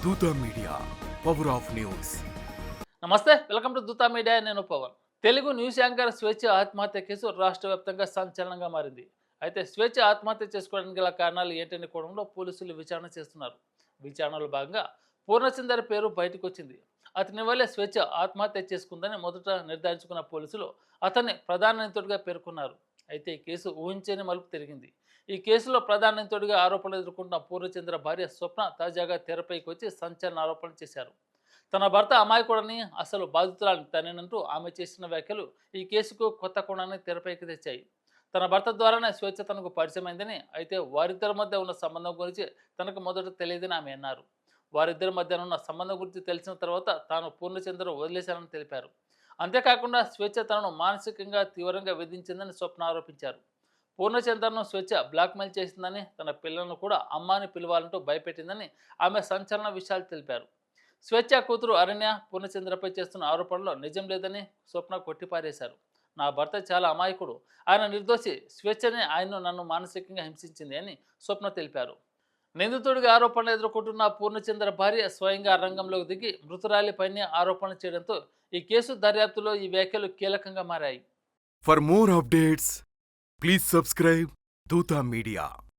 దూత media power of news. నమస్తే, welcome to Dootha media. నేను పవన్. తెలుగు న్యూస్ యాంకర్ స్వేచ్ఛ ఆత్మహత్య కేసు రాష్ట్ర వ్యాప్తంగా సంచలనంగా మారింది. అయితే స్వేచ్ఛ ఆత్మహత్య చేసుకోవడానికి గల కారణాలు ఏంటనే కోణంలో పోలీసులు విచారణ చేస్తున్నారు. విచారణలో భాగంగా పూర్ణచందర్ పేరు బయటకు వచ్చింది. అతని వల్లే స్వేచ్ఛ ఆత్మహత్య చేసుకుందని మొదట నిర్ధారించుకున్న పోలీసులు అతన్ని ప్రధాన నిందితుడిగా పేర్కొన్నారు. అయితే ఈ కేసు ఊహించని మలుపు తిరిగింది. ఈ కేసులో ప్రధాన నిందితుడిగా ఆరోపణలు ఎదుర్కొంటున్న పూర్ణచంద్ర భార్య స్వప్న తాజాగా తెరపైకి వచ్చి సంచలన ఆరోపణలు చేశారు. తన భర్త అమాయకుడని, అసలు బాధితురాలని తనేనంటూ ఆమె చేసిన వ్యాఖ్యలు ఈ కేసుకు కొత్త కోణాన్ని తెరపైకి తెచ్చాయి. తన భర్త ద్వారానే స్వేచ్ఛ తనకు పరిచయమైందని, అయితే వారిద్దరి మధ్య ఉన్న సంబంధం గురించి తనకు మొదట తెలియదని ఆమె అన్నారు. వారిద్దరి మధ్య ఉన్న సంబంధం గురించి తెలిసిన తర్వాత తాను పూర్ణచంద్ర వదిలేశానని తెలిపారు. అంతేకాకుండా స్వేచ్ఛ తనను మానసికంగా తీవ్రంగా వేధించిందని స్వప్న ఆరోపించారు. పూర్ణచంద్రను స్వేచ్ఛ బ్లాక్మెయిల్ చేసిందని, తన పిల్లలను కూడా అమ్మాని పిలవాలంటూ భయపెట్టిందని ఆమె సంచలన విషయాలు తెలిపారు. స్వేచ్ఛ కూతురు అరణ్య పూర్ణచంద్రపై చేస్తున్న ఆరోపణలో నిజం లేదని స్వప్న కొట్టిపారేశారు. నా భర్త చాలా అమాయకుడు, ఆయన నిర్దోషి, స్వేచ్ఛనే ఆయన్ను నన్ను మానసికంగా హింసించింది అని స్వప్న తెలిపారు. నిందితుడిగా ఆరోపణలు ఎదుర్కొంటున్న పూర్ణచంద్ర భార్య స్వయంగా రంగంలోకి దిగి మృతురాలిపైనే ఆరోపణలు చేయడంతో ఈ కేసు దర్యాప్తులో ఈ వ్యాఖ్యలు కీలకంగా మారాయి. For more updates please subscribe దూత మీడియా.